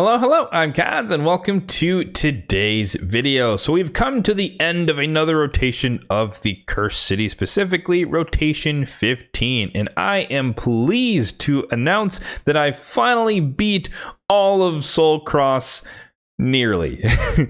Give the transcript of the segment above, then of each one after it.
Hello, I'm Kads, and welcome to today's video. So we've come to the end of another rotation of the Cursed City, specifically rotation 15, and I am pleased to announce that I finally beat all of Soul Cross. Nearly.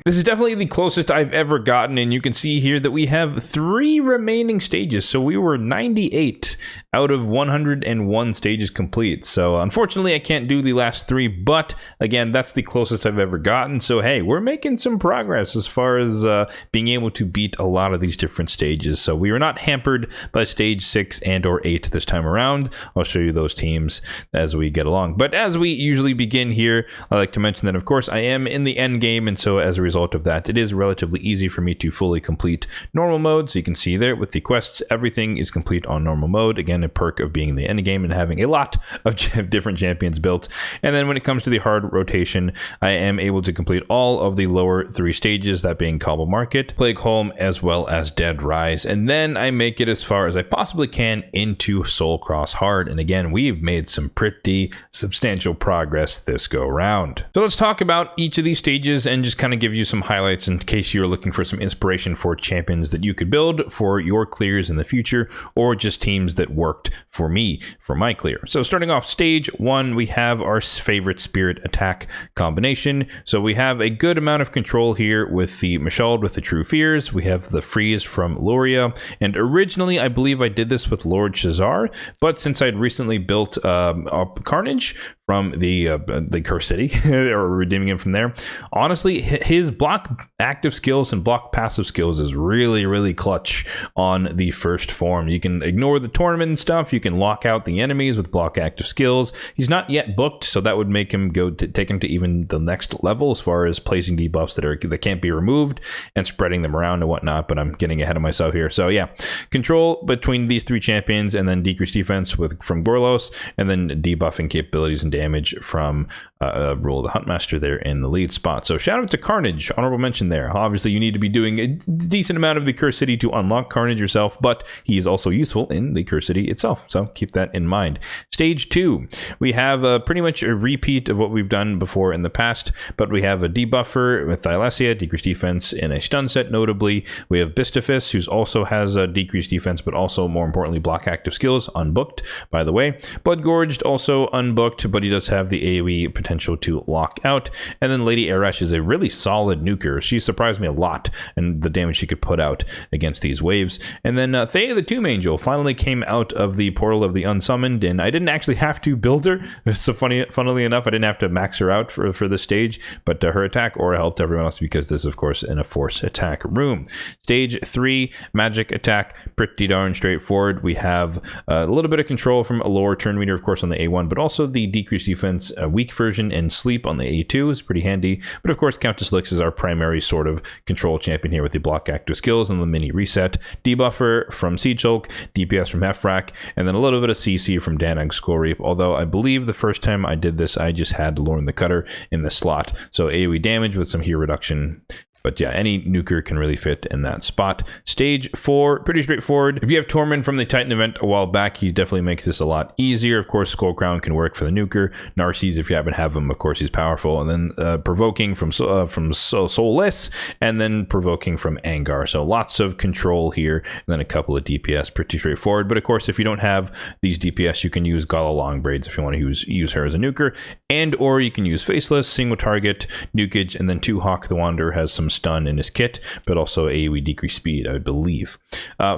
This is definitely the closest I've ever gotten, and you can see here that we have 3 remaining stages. So we were 98 out of 101 stages complete. So unfortunately I can't do the last 3, but again, that's the closest I've ever gotten. So hey, we're making some progress as far as being able to beat a lot of these different stages. So we were not hampered by stage 6 and or 8 this time around. I'll show you those teams as we get along. But as we usually begin here, I like to mention that of course I am in the end game, and so as a result of that, it is relatively easy for me to fully complete normal mode. So you can see there with the quests, everything is complete on normal mode. Again, a perk of being in the end game and having a lot of different champions built. And then when it comes to the hard rotation, I am able to complete all of the lower 3 stages, that being Cobble Market, Plague Home, as well as Dead Rise. And then I make it as far as I possibly can into Soul Cross Hard. And again, we've made some pretty substantial progress this go round. So let's talk about each of these stages and just kind of give you some highlights in case you're looking for some inspiration for champions that you could build for your clears in the future, or just teams that worked for me for my clear. So starting off stage 1, we have our favorite spirit attack combination. So we have a good amount of control here with the Mashald with the True Fears. We have the Freeze from Luria, and originally I believe I did this with Lord Shazar, but since I'd recently built Carnage from the Cursed City, or redeeming him from there, honestly, his block active skills and block passive skills is really clutch on the first form. You can ignore the tournament and stuff. You can lock out the enemies with block active skills. He's not yet booked, so that would make him take him to even the next level as far as placing debuffs that can't be removed and spreading them around and whatnot. But I'm getting ahead of myself here. So yeah, control between these 3 champions, and then decreased defense from Gorlos, and then debuffing capabilities and damage from Rule of the Huntmaster there in the lead spot. So shout out to Carnage, honorable mention there. Obviously you need to be doing a decent amount of the Cursed City to unlock Carnage yourself, but he is also useful in the Cursed City itself, so keep that in mind. Stage 2, we have pretty much a repeat of what we've done before in the past, but we have a debuffer with Thylacia, decreased defense in a stun set notably. We have Bistafus, who also has a decreased defense, but also more importantly block active skills, unbooked by the way. Bloodgorged also unbooked, but he does have the AoE potential to lock out. And then Lady Arash is a really solid nuker. She surprised me a lot and the damage she could put out against these waves. And then Thea the Tomb Angel finally came out of the portal of the Unsummoned, and I didn't actually have to build her. So funnily enough, I didn't have to max her out for this stage, but her attack aura helped everyone else because this is of course in a force attack room. Stage 3, magic attack, pretty darn straightforward. We have a little bit of control from Allure, Turn Meter of course on the A1, but also the decreased defense weak version and sleep on the A2 is pretty handy. But of course Countess Lix is our primary sort of control champion here with the block active skills and the mini reset. Debuffer from Siege Hulk, DPS from Hefrak, and then a little bit of CC from Danag Skull Reap, although I believe the first time I did this I just had Lorne the Cutter in the slot. So AoE damage with some heal reduction. But yeah, any nuker can really fit in that spot. Stage 4, pretty straightforward. If you have Tormund from the Titan event a while back, he definitely makes this a lot easier. Of course, Skull Crown can work for the nuker. Narcisse, if you happen to have him, of course, he's powerful. And then Provoking from Soulless, and then Provoking from Angar. So lots of control here, and then a couple of DPS, pretty straightforward. But of course, if you don't have these DPS, you can use Gala Longbraids if you want to use her as a nuker, and or you can use Faceless, single target, nukage, and then 2 Hawk the Wanderer has some stun in his kit, but also AoE decreased speed, I believe.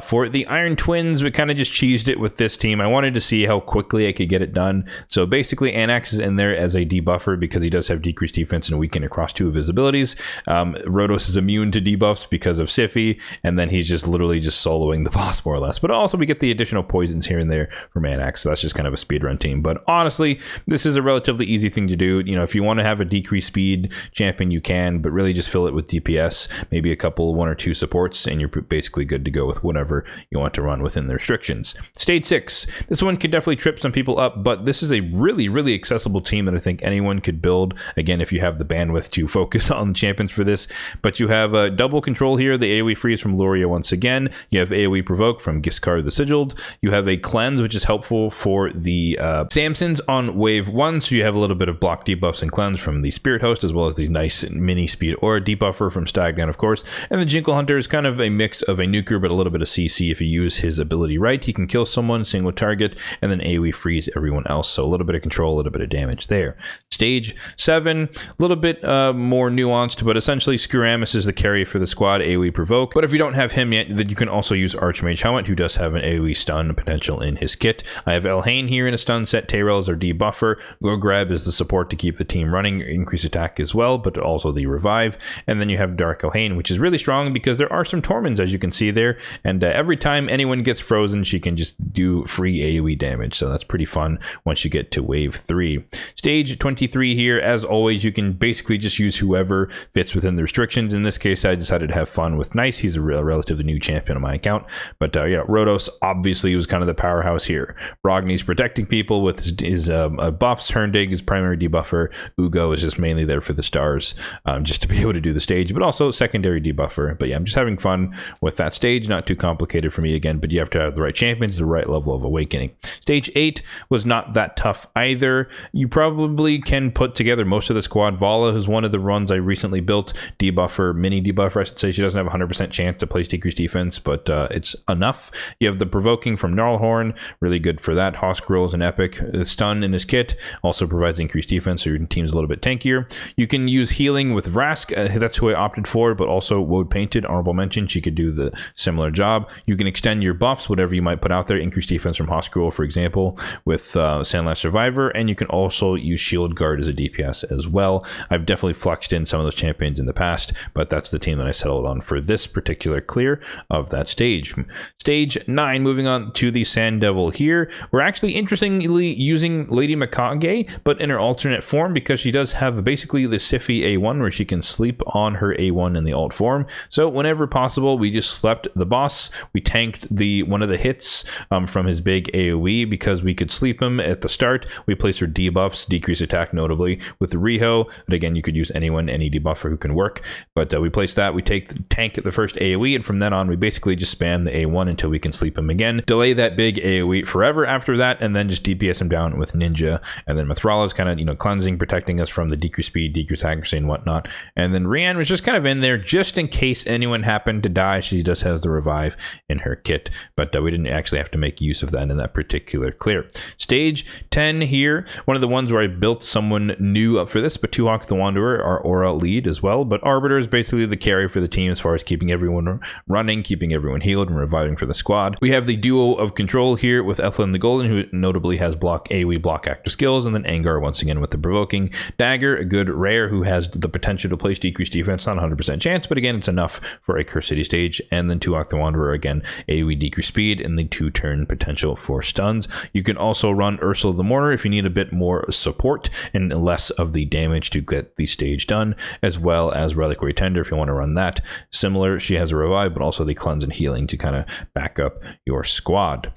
For the Iron Twins, we kind of just cheesed it with this team. I wanted to see how quickly I could get it done. So basically, Anax is in there as a debuffer because he does have decreased defense and weaken across 2 of his abilities. Rhodos is immune to debuffs because of Siphi, and then he's just literally just soloing the boss more or less. But also we get the additional poisons here and there from Anax, so that's just kind of a speedrun team. But honestly, this is a relatively easy thing to do. You know, if you want to have a decreased speed champion, you can, but really just fill it with DPS, maybe a couple, 1 or 2 supports, and you're basically good to go with whatever you want to run within the restrictions. Stage 6. This one could definitely trip some people up, but this is a really accessible team that I think anyone could build, again, if you have the bandwidth to focus on the champions for this. But you have a double control here, the AoE freeze from Luria once again. You have AoE provoke from Giscard the Sigiled. You have a cleanse, which is helpful for the Samsons on wave 1, so you have a little bit of block debuffs and cleanse from the Spirit Host, as well as the nice mini speed aura debuffer from Stagdown, of course. And the Jinkle Hunter is kind of a mix of a nuker, but a little bit of CC. If you use his ability right, he can kill someone, single target, and then AoE freeze everyone else. So a little bit of control, a little bit of damage there. Stage 7, a little bit more nuanced, but essentially Skuramis is the carry for the squad, AoE provoke. But if you don't have him yet, then you can also use Archmage Helmet, who does have an AoE stun potential in his kit. I have Elhain here in a stun set. Tayrel is our debuffer. Grab is the support to keep the team running, increase attack as well, but also the revive. And then you have Dark Elhain, which is really strong because there are some Torments, as you can see there. And every time anyone gets frozen, she can just do free AoE damage. So that's pretty fun once you get to wave 3. Stage 23 here, as always, you can basically just use whoever fits within the restrictions. In this case, I decided to have fun with Nice. He's a relatively new champion on my account. But yeah, Rhodos obviously was kind of the powerhouse here. Brogni's protecting people with his buffs. Herndig is primary debuffer. Ugo is just mainly there for the stars, just to be able to do the stage, but also secondary debuffer. But yeah, I'm just having fun with that stage. Not too complicated for me again, but you have to have the right champions, the right level of awakening. Stage 8 was not that tough either. You probably can put together most of the squad. Vala is one of the runs I recently built. Debuffer, mini debuffer, I should say. She doesn't have a 100% chance to place decreased defense, but it's enough. You have the provoking from Gnarlhorn, really good for that. Hoskrul is an epic. The stun in his kit also provides increased defense, so your team's a little bit tankier. You can use healing with Vrask. That's who I opted for, but also Woad Painted, honorable mention. She could do the similar job. You can extend your buffs, whatever you might put out there. Increased defense from Hoskrul, for example, with Sandlash Survivor, and you can also use Shield Guard as a DPS as well. I've definitely flexed in some of those champions in the past, but that's the team that I settled on for this particular clear of that stage. Stage 9, moving on to the Sand Devil here. We're actually interestingly using Lady Mikage, but in her alternate form, because she does have basically the Siphi A1 where she can sleep on her A1 in the alt form. So whenever possible, we just slept the boss. We tanked one of the hits from his big AoE because we could sleep him at the start. We place her debuffs, decrease attack notably with the Riho, but again, you could use anyone, any debuffer who can work. But we place that, we take the tank at the first AoE, and from then on, we basically just spam the A1 until we can sleep him again. Delay that big AoE forever after that, and then just DPS him down with Ninja. And then Mithrala is kind of, cleansing, protecting us from the decreased speed, decreased accuracy, and whatnot. And then Rian was just kind of in there just in case anyone happened to die. She just has the revive in her kit, but we didn't actually have to make use of that in that particular clear. Stage 10 here, one of the ones where I built someone new up for this, but Tuhawk the Wanderer, our aura lead as well. But Arbiter is basically the carry for the team as far as keeping everyone running, keeping everyone healed, and reviving for the squad. We have the duo of control here with Ethlin the Golden, who notably has block AoE, block active skills, and then Angar once again with the provoking. Dagger, a good rare who has the potential to place decreased defense, not 100% chance, but again, it's enough for a Curse City stage. And then Tuhawk the Wanderer, again, AoE decreased speed and the 2-turn potential for stuns. You can also run Ursula the Mourner if you need a bit more support and less of the damage to get the stage done, as well as Reliquary Tender if you want to run that. Similar, she has a revive, but also the cleanse and healing to kind of back up your squad.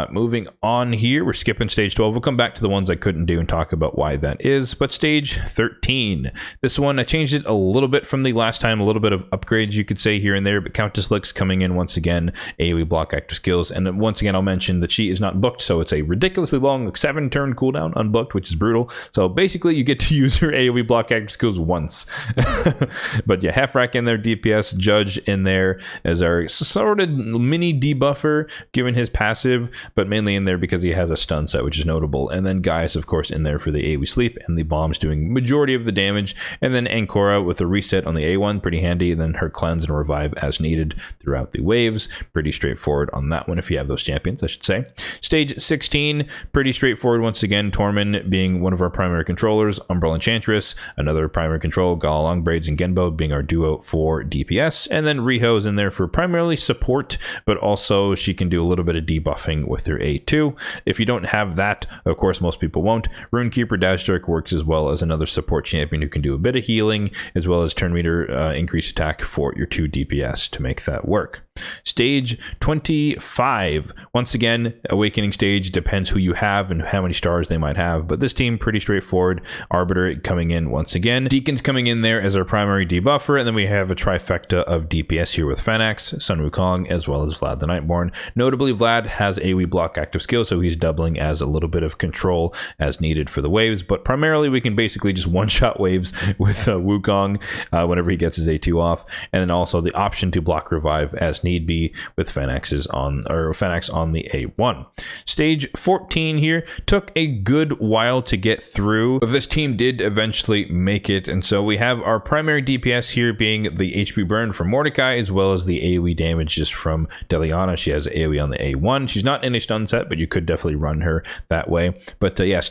Moving on here, we're skipping stage 12. We'll come back to the ones I couldn't do and talk about why that is. But stage 13, this one I changed it a little bit from the last time, a little bit of upgrades you could say here and there, but Countess Lix coming in once again, AoE block active skills, and then once again I'll mention that she is not booked, so it's a ridiculously long 7-turn cooldown unbooked, which is brutal. So basically you get to use her AoE block active skills once. But yeah, Half-Rack in there, DPS, Judge in there as our sort of mini debuffer given his passive, but mainly in there because he has a stun set, which is notable. And then Gaius, of course, in there for the AoE sleep and the bombs doing majority of the damage. And then Ancora with a reset on the A1, pretty handy. And then her cleanse and revive as needed throughout the waves. Pretty straightforward on that one if you have those champions, I should say. Stage 16, pretty straightforward once again. Tormund being one of our primary controllers, Umbral Enchantress, another primary control, Gala Longbraids and Genbo being our duo for DPS. And then Riho is in there for primarily support, but also she can do a little bit of debuffing with her A2. If you don't have that, of course most people won't, Runekeeper Dashdark works as well as another support champion who can do a bit of healing, as well as turn meter meter increased attack for your 2 DPS to make that work. Stage 25. Once again, awakening stage depends who you have and how many stars they might have, but this team pretty straightforward. Arbiter coming in once again. Deacon's coming in there as our primary debuffer, and then we have a trifecta of DPS here with Fennex, Sun Wukong, as well as Vlad the Nightborn. Notably, Vlad has AoE block active skill, so he's doubling as a little bit of control as needed for the waves, but primarily we can basically just one-shot waves with Wukong whenever he gets his A2 off, and then also the option to block revive as need be with Fennex on the A1. Stage 14 here took a good while to get through, but this team did eventually make it, and so we have our primary DPS here being the HP burn from Mordecai, as well as the AoE damage just from Deliana. She has AoE on the A1. She's not in a stun set, but you could definitely run her that way. But yeah,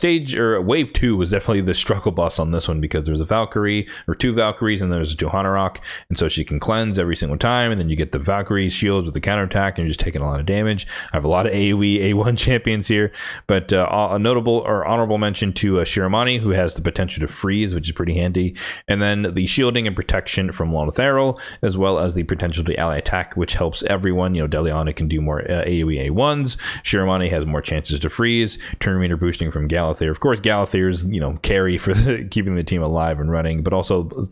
wave 2 was definitely the struggle boss on this one, because there's a Valkyrie, or 2 Valkyries, and there's a Duhanarok, and so she can cleanse every single time, and then you get the Valkyrie shield with the counterattack, and you're just taking a lot of damage. I have a lot of AoE A1 champions here, but a notable or honorable mention to Shiramani, who has the potential to freeze, which is pretty handy, and then the shielding and protection from Lonotheril, as well as the potential to ally attack, which helps everyone. You know, Deliana can do more AoE A1s, Shiramani has more chances to freeze, turn meter boosting from Galathyr. Of course, Galathyr's, you know, carry for keeping the team alive and running, but also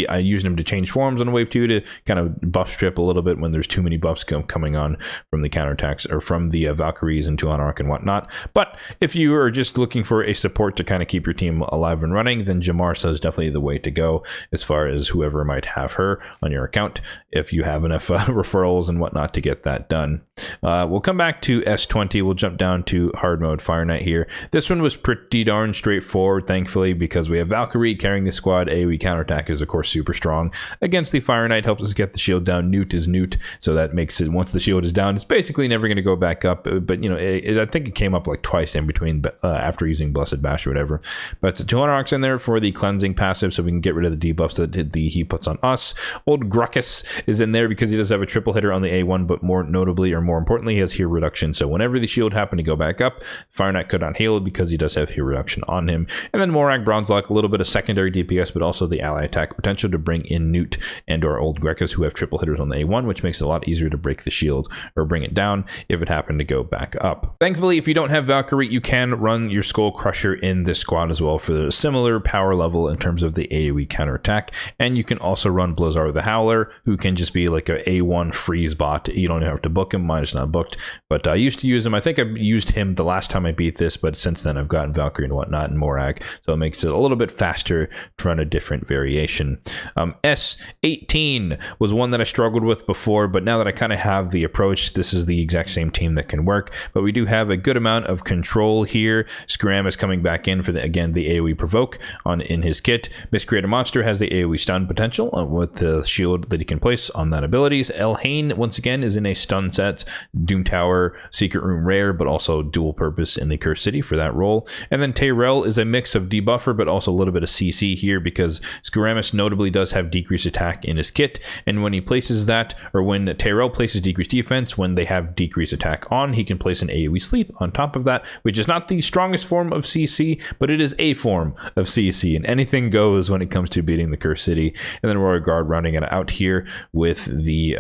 I used him to change forms on wave 2 to kind of buff strip a little bit when there's too many buffs coming on from the counterattacks or from the Valkyries and Tuanark and whatnot. But if you are just looking for a support to kind of keep your team alive and running, then Jamarsa is definitely the way to go as far as whoever might have her on your account, if you have enough referrals and whatnot to get that done. We'll come back to S20. We'll jump down to hard mode Fire Knight here. This one was pretty darn straightforward, thankfully, because we have Valkyrie carrying the squad. AoE counterattack is, of course, super strong against the Fire Knight, helps us get the shield down. Newt is Newt, so that makes it, once the shield is down, it's basically never going to go back up. But, you know, I think it came up like twice in between after using Blessed Bash or whatever. But the Tuanarok's in there for the cleansing passive, so we can get rid of the debuffs that he puts on us. Old Gruckus is in there because he does have a triple hitter on the A1, but more notably, or more importantly, he has heal reduction. So whenever the shield happened to go back up, Fire Knight could not heal because he does have heal reduction on him. And then Morag Bronzelock, a little bit of secondary DPS, but also the ally attack potential to bring in Newt and our Old Gruckus, who have triple hitters on the A1, which makes it a lot easier to break the shield or bring it down if it happened to go back up. Thankfully, if you don't have Valkyrie, you can run your Skull Crusher in this squad as well for the similar power level in terms of the AoE counterattack. And you can also run Blizzard the Howler, who can just be like a A1 freeze bot. You don't have to book him. Mine is not booked, but I used to use him. I think I used him the last time I beat this, but since then I've gotten Valkyrie and whatnot and Morag, so it makes it a little bit faster to run a different variation. S18 was one that I struggled with before, but now that I kind of have the approach, this is the exact same team that can work, but we do have a good amount of control here. Scram is coming back in for the AoE provoke in his kit. Miscreated Monster has the AoE stun potential with the shield that he can place on that abilities. Elhain once again is in a stun set, Doom Tower, Secret Room rare, but also dual purpose in the Cursed City for that role. And then Tyrell is a mix of debuffer, but also a little bit of CC here, because Skaramis notably does have decreased attack in his kit, and when he places that, or when Tyrell places decreased defense, when they have decreased attack on, he can place an AoE sleep on top of that, which is not the strongest form of CC, but it is a form of CC, and anything goes when it comes to beating the Cursed City. And then Royal Guard rounding it out here with the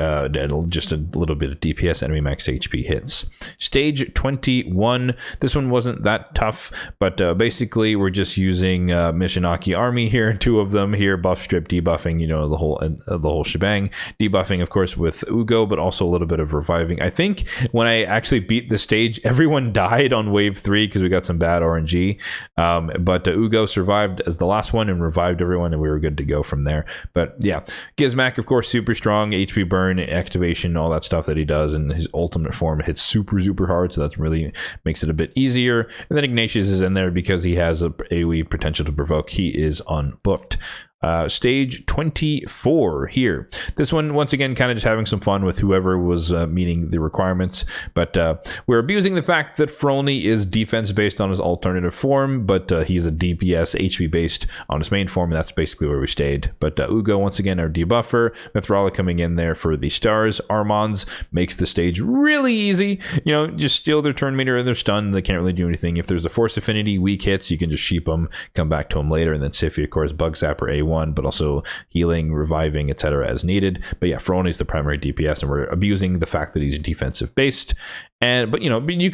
just a little bit of DPS, enemy max HP hits. Stage 21, this one wasn't that tough, but basically we're just using Mishinaki Army here, 2 of them here, buff strip, debuffing, you know, the whole shebang. Debuffing, of course, with Ugo, but also a little bit of reviving. I think when I actually beat the stage, everyone died on wave 3 because we got some bad RNG, but Ugo survived as the last one and revived everyone, and we were good to go from there. But yeah, Gizmak, of course, super strong, HP burn, activation, all that stuff that he does, and his ultimate form hits super hard, so that really makes it a bit easier. And then Ignatius is in there because he has a AoE potential to provoke. He is unbooked. Stage 24 here. This one, once again, kind of just having some fun with whoever was meeting the requirements, but we're abusing the fact that Frolny is defense based on his alternative form, but he's a DPS HP based on his main form, and that's basically where we stayed. But Ugo, once again, our debuffer. Mithrala coming in there for the stars. Armands makes the stage really easy. You know, just steal their turn meter and they're stunned. They can't really do anything. If there's a force affinity, weak hits, you can just sheep them, come back to them later. And then Sify, of course, bug zapper A1. one, but also healing, reviving, etc. as needed. But yeah, Ferone is the primary DPS, and we're abusing the fact that he's defensive based. But you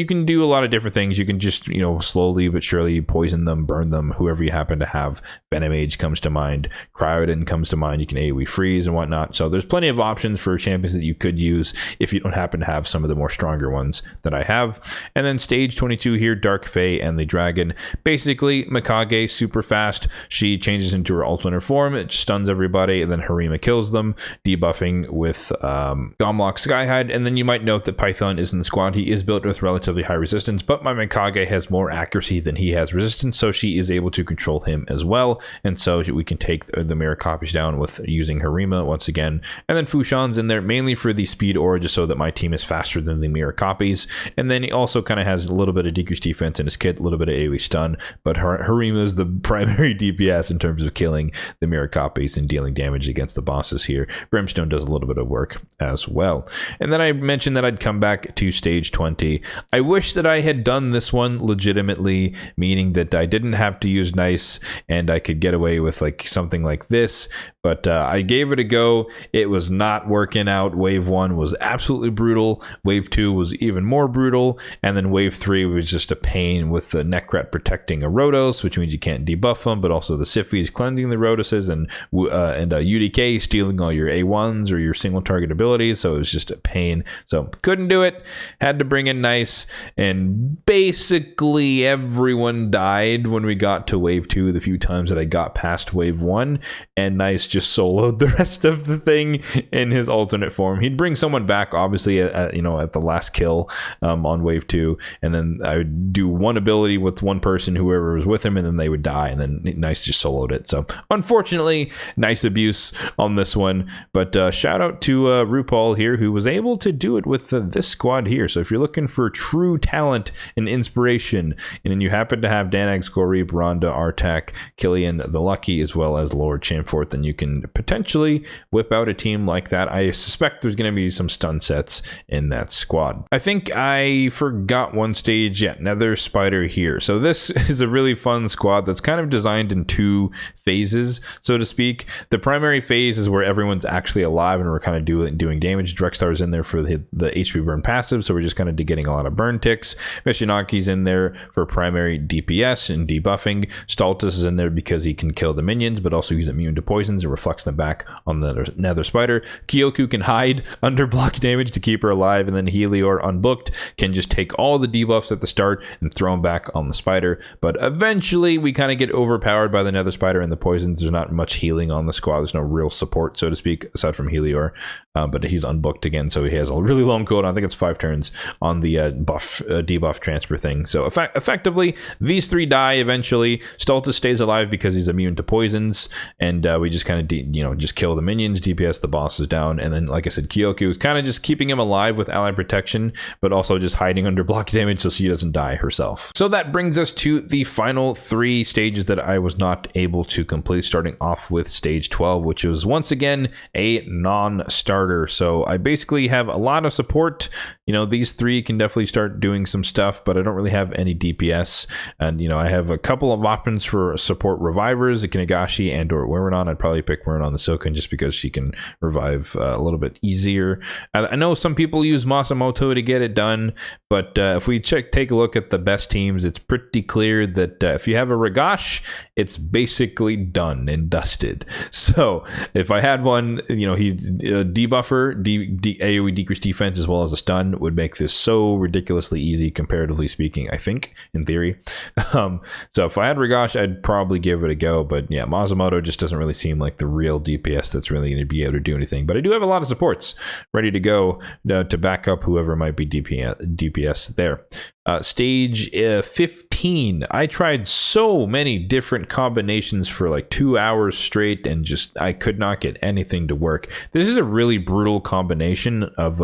can do a lot of different things. You can just, slowly but surely poison them, burn them, whoever you happen to have. Venomage comes to mind, Cryoden comes to mind. You can AoE freeze and whatnot. So there's plenty of options for champions that you could use if you don't happen to have some of the more stronger ones that I have. And then stage 22 here, Dark Fae and the Dragon. Basically, Mikage, super fast. She changes into her alternate form. It stuns everybody, and then Harima kills them, debuffing with Gomlock Skyhide. And then you might note that Python is in the squad. He is built with relatively high resistance, but my Mikage has more accuracy than he has resistance, so she is able to control him as well. And so we can take the mirror copies down with using Harima once again. And then Fushan's in there mainly for the speed aura, just so that my team is faster than the mirror copies. And then he also kind of has a little bit of decreased defense in his kit, a little bit of AoE stun, but Harima is the primary DPS in terms of killing the mirror copies and dealing damage against the bosses here. Brimstone does a little bit of work as well. And then I mentioned that I'd come back to stage 20. I wish that I had done this one legitimately, meaning that I didn't have to use Nice and I could get away with like something like this, but I gave it a go. It was not working out. Wave 1 was absolutely brutal. Wave 2 was even more brutal, and then wave 3 was just a pain with the Necrat protecting a Rotos, which means you can't debuff them, but also the Siphies cleansing the Rotoses, and UDK stealing all your A1s or your single target abilities, so it was just a pain. So couldn't do it. Had to bring in Nice, and basically everyone died when we got to wave 2 the few times that I got past wave 1, and Nice just soloed the rest of the thing in his alternate form. He'd bring someone back, obviously, at the last kill on wave 2, and then I would do one ability with one person, whoever was with him, and then they would die, and then Nice just soloed it. So unfortunately, Nice abuse on this one, but shout out to RuPaul here, who was able to do it with this squad here. So if you're looking for true talent and inspiration, and you happen to have Danag, Skorreep, Rhonda, Artak, Killian, the Lucky, as well as Lord Chamfort, then you can potentially whip out a team like that. I suspect there's going to be some stun sets in that squad. I think I forgot one stage. Yeah, Nether Spider here. So this is a really fun squad that's kind of designed in two phases, so to speak. The primary phase is where everyone's actually alive and we're kind of doing damage. Drextar's in there for the HP burn passive, so we're just kind of getting a lot of burn ticks. Mishinaki's in there for primary DPS and debuffing. Staltus is in there because he can kill the minions, but also he's immune to poisons and reflects them back on the Nether Spider. Kyoku can hide under block damage to keep her alive, and then Helior, unbooked, can just take all the debuffs at the start and throw them back on the spider. But eventually we kind of get overpowered by the Nether Spider and the poisons. There's not much healing on the squad. There's no real support, so to speak, aside from Helior, but he's unbooked again, so he has a really long cooldown. I think it's 5 turns on the debuff transfer thing. So effectively, these three die eventually. Stultus stays alive because he's immune to poisons, and we just kind of just kill the minions, DPS the bosses down, and then, like I said, Kyoku is kind of just keeping him alive with ally protection, but also just hiding under block damage so she doesn't die herself. So that brings us to the final 3 stages that I was not able to complete, starting off with stage 12, which was once again a non-starter. So I basically have a lot of support. These 3 can definitely start doing some stuff, but I don't really have any DPS. And I have a couple of options for support revivers, the Kinagashi and or Werenon. I'd probably pick Werenon the Silken just because she can revive a little bit easier. I know some people use Masamoto to get it done, but if we take a look at the best teams, it's pretty clear that if you have a Ragash, it's basically done and dusted. So if I had one, he's a debuffer, AoE decreased defense as well as a stun, would make this so ridiculously easy, comparatively speaking, I think, in theory. So if I had Ragash, I'd probably give it a go, but yeah, Masamoto just doesn't really seem like the real DPS that's really going to be able to do anything. But I do have a lot of supports ready to go to back up whoever might be DPS there. Stage 15, I tried so many different combinations for like 2 hours straight, and just I could not get anything to work. This is a really brutal combination of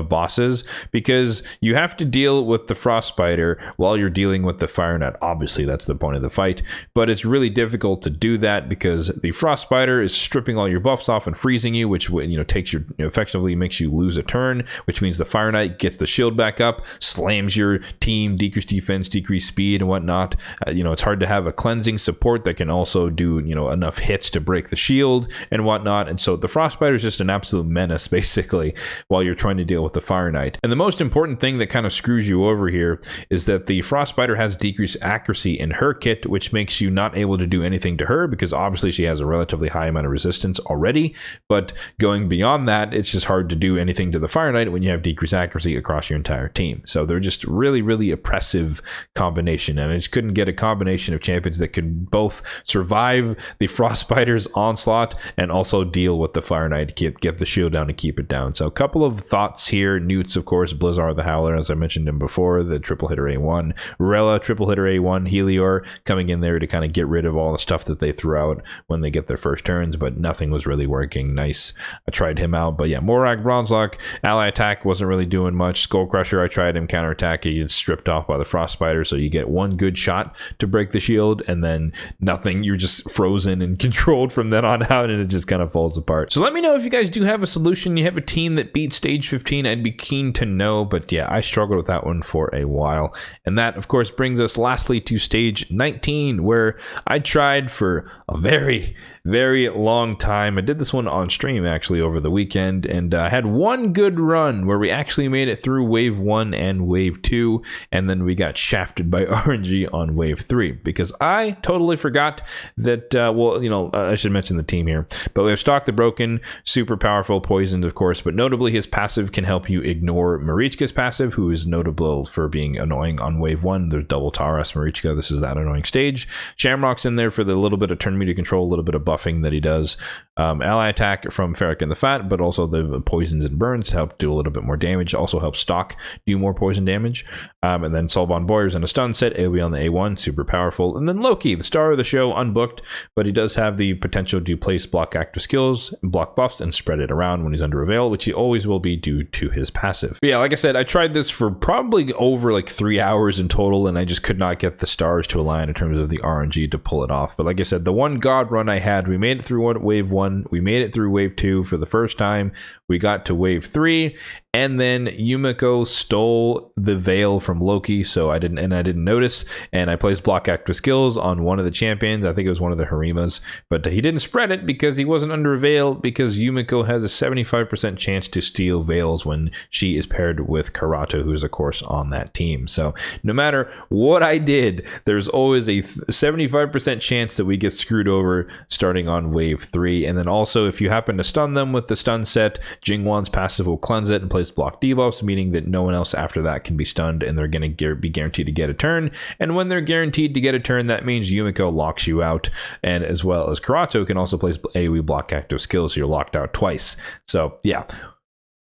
bosses, because you have to deal with the Frost Spider while you're dealing with the Fire Knight. Obviously that's the point of the fight, but it's really difficult to do that because the Frost Spider is stripping all your buffs off and freezing you, which takes your effectively makes you lose a turn, which means the Fire Knight gets the shield back up, slams your team, decreased defense, decreased speed and whatnot. It's hard to have a cleansing support that can also do, enough hits to break the shield and whatnot. And so the Frostbiter is just an absolute menace, basically, while you're trying to deal with the Fire Knight. And the most important thing that kind of screws you over here is that the Frostbiter has decreased accuracy in her kit, which makes you not able to do anything to her because obviously she has a relatively high amount of resistance already. But going beyond that, it's just hard to do anything to the Fire Knight when you have decreased accuracy across your entire team. So they're just really, really oppressive combination. And I just couldn't get a combination of champions that could both survive the Frostbiter's onslaught and also deal with the Fire Knight, get the shield down and keep it down. So a couple of thoughts here. Newts, of course, Blizzard the Howler, as I mentioned him before, the triple hitter A1, Rella, triple hitter A1, Helior coming in there to kind of get rid of all the stuff that they threw out when they get their first turns, but nothing was really working. Nice. I tried him out, but yeah, Morak, Bronzelock, ally attack wasn't really doing much. Skull Crusher, I tried him, counterattack, he gets stripped off by the Frostbiter, so you get one good shot to break the shield, and then nothing. You're just frozen and controlled from then on out, and it just kind of falls apart. So let me know if you guys do have a solution. You have a team that beat stage 15. I'd be keen to know, but yeah, I struggled with that one for a while. And that, of course, brings us lastly to stage 19, where I tried for a very, very long time. I did this one on stream actually over the weekend, and I had one good run where we actually made it through wave 1 and wave 2, and then we got shafted by RNG on wave 3 because I totally forgot that I should mention the team here, but we have Stalk the Broken, super powerful, poisoned of course, but notably his passive can help you ignore Marichka's passive, who is notable for being annoying on wave 1. There's double Taras Marichka, this is that annoying stage. Shamrock's in there for the little bit of turn meter control, a little bit of buffing that he does. Ally attack from Ferric and the Fat, but also the poisons and burns help do a little bit more damage. Also helps Stalk do more poison damage. And then Solvon Boyer's in a stun set, AoE on the A1, super powerful. And then Loki, the star of the show, unbooked, but he does have the potential to place block active skills, block buffs, and spread it around when he's under a veil, which he always will be due to his passive. But yeah, like I said, I tried this for probably over like 3 hours in total, and I just could not get the stars to align in terms of the RNG to pull it off. But like I said, the one god run I had, we made it through wave 1, we made it through wave 2 for the first time, we got to wave 3, and then Yumiko stole the veil from Loki, so I didn't notice, and I placed block active skills on one of the champions. I think it was one of the Harimas, but he didn't spread it because he wasn't under a veil, because Yumiko has a 75% chance to steal veils when she is paired with Karato, who is of course on that team. So no matter what I did, there's always a 75% chance that we get screwed over starting on wave 3. And then also, if you happen to stun them with the stun set, Jingwan's passive will cleanse it and place block debuffs, meaning that no one else after that can be stunned, and they're going to be guaranteed to get a turn. And when they're guaranteed to get a turn, that means Yumiko locks you out, and as well as Karato can also place AoE block active skills, so you're locked out twice. So yeah,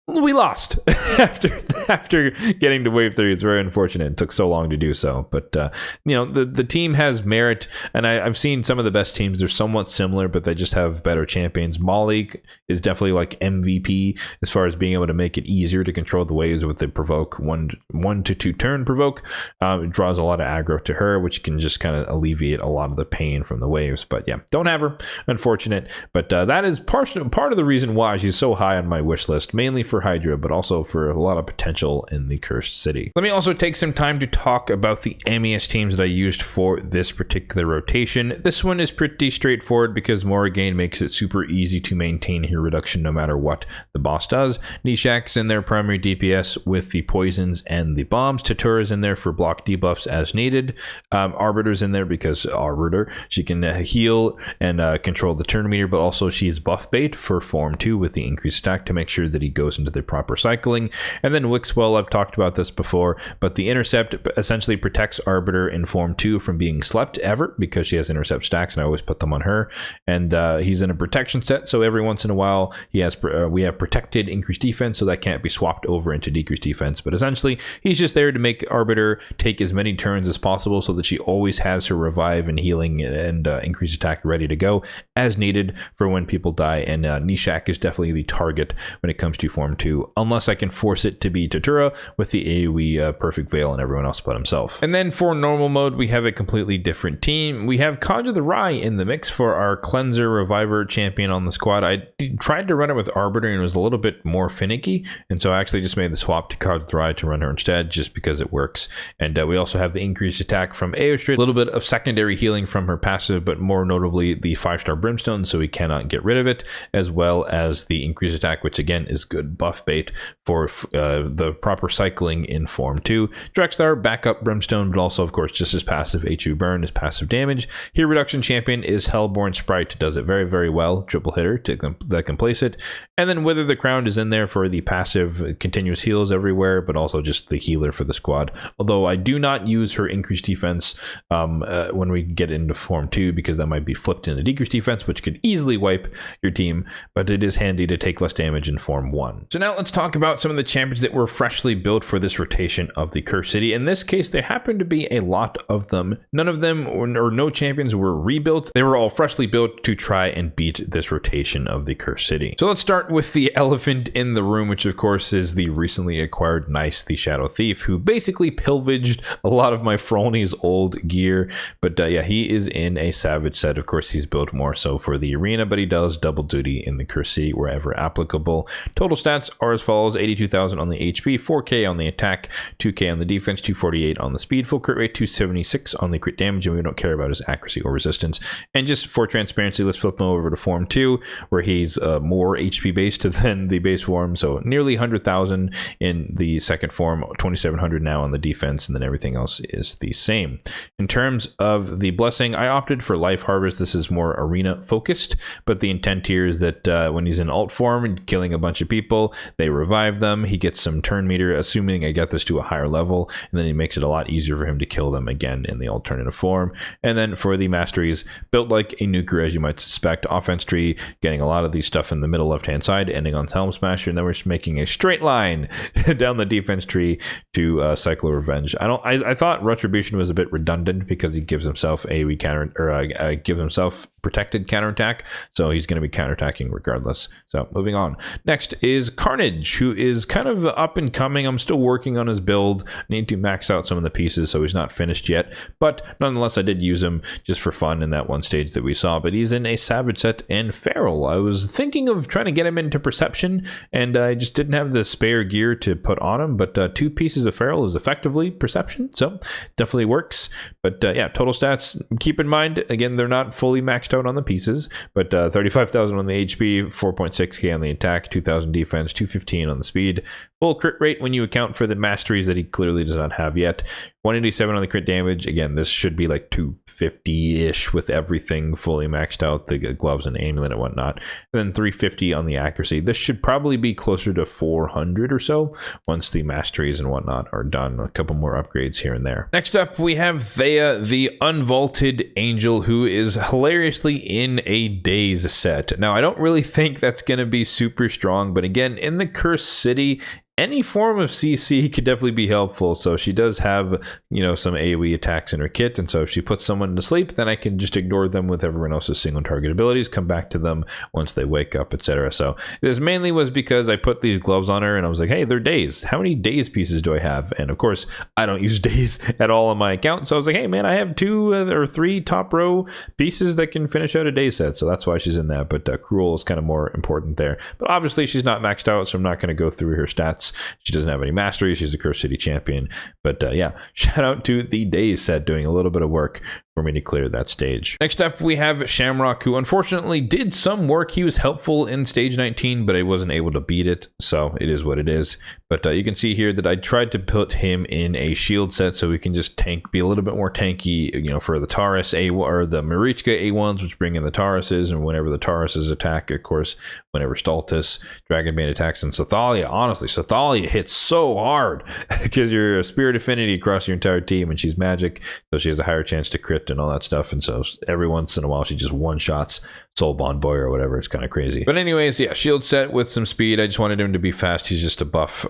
we lost after getting to wave 3. It's very unfortunate it took so long to do so, but the team has merit, and I've seen some of the best teams. They're somewhat similar, but they just have better champions. Molly is definitely like MVP as far as being able to make it easier to control the waves with the provoke 1 to 2 turn provoke. It draws a lot of aggro to her, which can just kind of alleviate a lot of the pain from the waves. But yeah, don't have her, unfortunate, but that is part of the reason why she's so high on my wish list, mainly for Hydra, but also for a lot of potential in the Cursed City. Let me also take some time to talk about the Amius teams that I used for this particular rotation. This one is pretty straightforward because Morrigan makes it super easy to maintain here reduction no matter what the boss does. Nishak's in their primary DPS with the poisons and the bombs. Tatura's in there for block debuffs as needed. Arbiter's in there because Arbiter, she can heal and control the turn meter, but also she's buff bait for form 2 with the increased stack to make sure that he goes into the proper cycling. And then Wixwell, I've talked about this before, but the intercept essentially protects Arbiter in form 2 from being slept ever because she has intercept stacks, and I always put them on her. And he's in a protection set, so every once in a while we have protected increased defense, so that can't be swapped over into decreased defense. But essentially he's just there to make Arbiter take as many turns as possible so that she always has her revive and healing and increased attack ready to go as needed for when people die. And Nishak is definitely the target when it comes to form Form 2, unless I can force it to be Tatura with the AoE Perfect Veil and everyone else but himself. And then for normal mode, we have a completely different team. We have Kadra the Rai in the mix for our Cleanser Reviver champion on the squad. I tried to run it with Arbiter and it was a little bit more finicky, and so I actually just made the swap to Kadra the Rai to run her instead, just because it works. And we also have the increased attack from Aostria, a little bit of secondary healing from her passive, but more notably the 5-star Brimstone, so we cannot get rid of it, as well as the increased attack, which again is good buff bait for the proper cycling in Form 2. Drexthar, backup Brimstone, but also of course just as passive HU burn is passive damage. Here reduction champion is Hellborn Sprite, does it very, very well. Triple hitter that can place it. And then Wither the Crown is in there for the passive continuous heals everywhere, but also just the healer for the squad. Although I do not use her increased defense when we get into Form 2, because that might be flipped into decreased defense, which could easily wipe your team, but it is handy to take less damage in Form 1. So now let's talk about some of the champions that were freshly built for this rotation of the Cursed City. In this case, there happened to be a lot of them. None of them or no champions were rebuilt. They were all freshly built to try and beat this rotation of the Cursed City. So let's start with the elephant in the room, which of course is the recently acquired Nice the Shadow Thief, who basically pillaged a lot of my Frolny's old gear. But yeah, he is in a Savage set. Of course, he's built more so for the arena, but he does double duty in the Cursed City wherever applicable. Total stats are as follows: 82,000 on the HP, 4k on the attack, 2k on the defense, 248 on the speed, full crit rate, 276 on the crit damage, and we don't care about his accuracy or resistance. And just for transparency, let's flip him over to Form 2, where he's more HP based than the base form, so nearly 100,000 in the second form, 2,700 now on the defense, and then everything else is the same. In terms of the blessing, I opted for Life Harvest. This is more arena focused, but the intent here is that when he's in alt form and killing a bunch of people, they revive them, he gets some turn meter, assuming I get this to a higher level, and then it makes it a lot easier for him to kill them again in the alternative form. And then for the masteries, built like a nuker, as you might suspect. Offense tree, getting a lot of these stuff in the middle left hand side, ending on Helm Smasher, and then we're just making a straight line down the defense tree to Cycle of Revenge. I thought Retribution was a bit redundant because he gives himself AoE counter, or gives himself protected counterattack, so he's going to be counterattacking regardless. So moving on. Next is Carnage, who is kind of up and coming. I'm still working on his build. I need to max out some of the pieces, so he's not finished yet, but nonetheless I did use him just for fun in that one stage that we saw. But he's in a Savage set and Feral. I was thinking of trying to get him into Perception, and I just didn't have the spare gear to put on him, but 2 pieces of Feral is effectively Perception, so definitely works. But yeah, total stats, keep in mind, again, they're not fully maxed out on the pieces, but 35,000 on the HP, 4.6k on the attack, 2,000 defense, 215 on the speed. Full crit rate when you account for the masteries that he clearly does not have yet. 187 on the crit damage. Again, this should be like 250-ish with everything fully maxed out, the gloves and amulet and whatnot. And then 350 on the accuracy. This should probably be closer to 400 or so once the masteries and whatnot are done. A couple more upgrades here and there. Next up, we have Thea, the Unvaulted Angel, who is hilariously in a Daze set. Now, I don't really think that's going to be super strong, but again, in the Cursed City, any form of CC could definitely be helpful. So she does have, you know, some AoE attacks in her kit, and so if she puts someone to sleep, then I can just ignore them with everyone else's single target abilities, come back to them once they wake up, etc. So this mainly was because I put these gloves on her and I was like, hey, they're Daze. How many Daze pieces do I have? And of course, I don't use Daze at all on my account. So I was like, hey man, I have 2 or 3 top row pieces that can finish out a Daze set. So that's why she's in that. But Cruel is kind of more important there. But obviously she's not maxed out, so I'm not going to go through her stats. She doesn't have any mastery. She's a Cursed City champion. But yeah, shout out to the Daze set doing a little bit of work for me to clear that stage. Next up, we have Shamrock, who unfortunately did some work. He was helpful in stage 19, but I wasn't able to beat it, so it is what it is. But you can see here that I tried to put him in a shield set so we can just be a little bit more tanky, you know, for the Taurus or the Marichka A1s, which bring in the Tauruses, and whenever the Tauruses attack, of course, whenever Stultus, Dragonbane attacks, and Sathalia. Honestly, Sathalia hits so hard because you're a Spirit Affinity across your entire team, and she's magic, so she has a higher chance to crit and all that stuff. And so every once in a while, she just one-shots Soul Bond Boy or whatever. It's kind of crazy. But anyways, yeah, shield set with some speed. I just wanted him to be fast. He's just a buff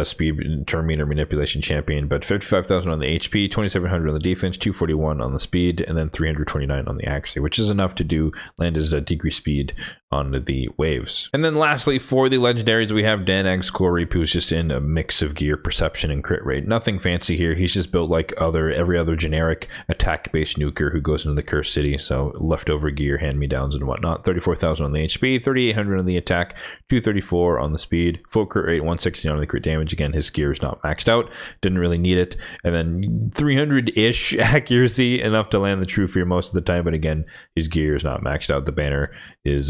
speed turn meter manipulation champion. But 55,000 on the HP, 2,700 on the defense, 241 on the speed, and then 329 on the accuracy, which is enough to land his decrease speed on the waves. And then lastly, for the legendaries, we have Danag's Corey, who's just in a mix of gear, perception, and crit rate. Nothing fancy here. He's just built like every other generic attack-based nuker who goes into the Cursed City. So leftover gear, hand-me-downs, and whatnot. 34,000 on the HP, 3,800 on the attack, 234 on the speed, full crit rate, 160 on the crit damage. Again, his gear is not maxed out. Didn't really need it. And then 300-ish accuracy, enough to land the True Fear most of the time. But again, his gear is not maxed out. The banner is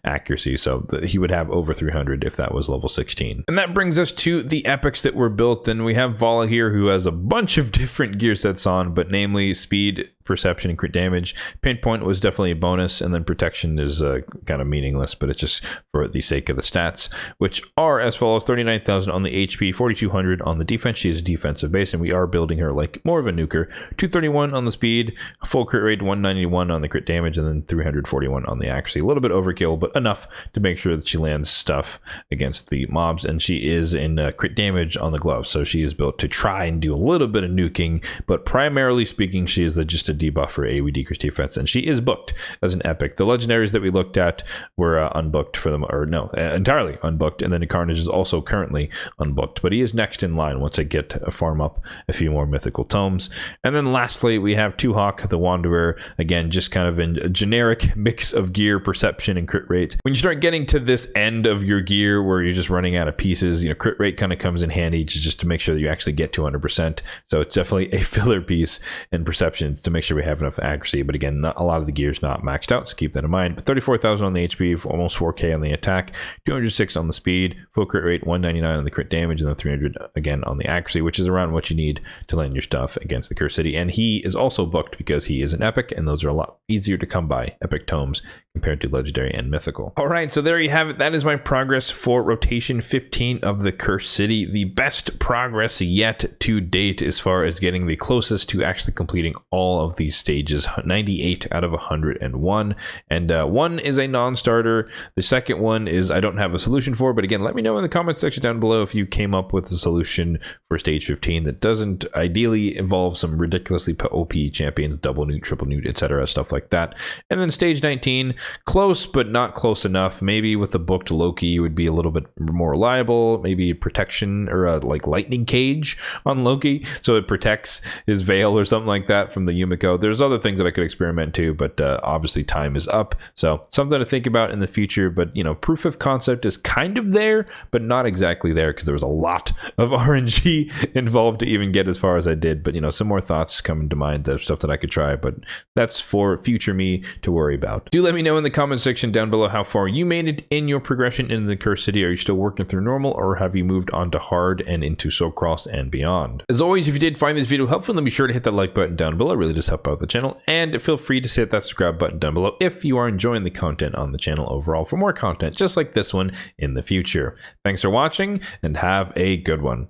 accuracy, so he would have over 300 if that was level 16. And that brings us to the epics that were built, and we have Vala here, who has a bunch of different gear sets on, but namely speed, perception, and crit damage. Pinpoint was definitely a bonus, and then protection is kind of meaningless, but it's just for the sake of the stats, which are as follows: 39,000 on the HP, 4,200 on the defense. She is defensive base, and we are building her like more of a nuker. 231 on the speed, full crit rate, 191 on the crit damage, and then 341 on the accuracy. A little bit overkill, but enough to make sure that she lands stuff against the mobs, and she is in crit damage on the gloves, so she is built to try and do a little bit of nuking, but primarily speaking, she is just a debuff for AoE decrease defense, and she is booked as an epic. The legendaries that we looked at were unbooked for them, or no, entirely unbooked, and then the Carnage is also currently unbooked, but he is next in line once I get a farm up a few more mythical tomes. And then lastly, we have Tuhawk the Wanderer, again, just kind of in a generic mix of gear, perception, and crit rate. When you start getting to this end of your gear where you're just running out of pieces, you know, crit rate kind of comes in handy just to make sure that you actually get to 100%. So it's definitely a filler piece, and perception to make sure we have enough accuracy. But again, not a lot of the gear is not maxed out, so keep that in mind. But 34,000 on the HP, almost 4K on the attack, 206 on the speed, full crit rate, 199 on the crit damage, and then 300 again on the accuracy, which is around what you need to land your stuff against the Cursed City. And he is also booked because he is an epic, and those are a lot easier to come by, epic tomes, compared to legendary and mythical. All right, so there you have it. That is my progress for rotation 15 of the Cursed City. The best progress yet to date as far as getting the closest to actually completing all of these stages, 98 out of 101. And one is a non-starter. The second one is I don't have a solution for, but again, let me know in the comment section down below if you came up with a solution for stage 15 that doesn't ideally involve some ridiculously OP champions, double newt, triple newt, etc., stuff like that. And then stage 19, close but not close enough. Maybe with the booked Loki you would be a little bit more reliable, maybe protection or a like lightning cage on Loki so it protects his veil or something like that from the Yumiko. There's other things that I could experiment too, but obviously time is up, so something to think about in the future. But you know, proof of concept is kind of there but not exactly there because there was a lot of RNG involved to even get as far as I did. But you know, some more thoughts come to mind of stuff that I could try, but that's for future me to worry about. Do let me know in the comment section down below how far you made it in your progression in the Cursed City. Are you still working through normal, or have you moved on to hard and into Soulcross and beyond? As always, if you did find this video helpful, then be sure to hit that like button down below. It really does help out the channel, and feel free to hit that subscribe button down below if you are enjoying the content on the channel overall for more content just like this one in the future. Thanks for watching, and have a good one.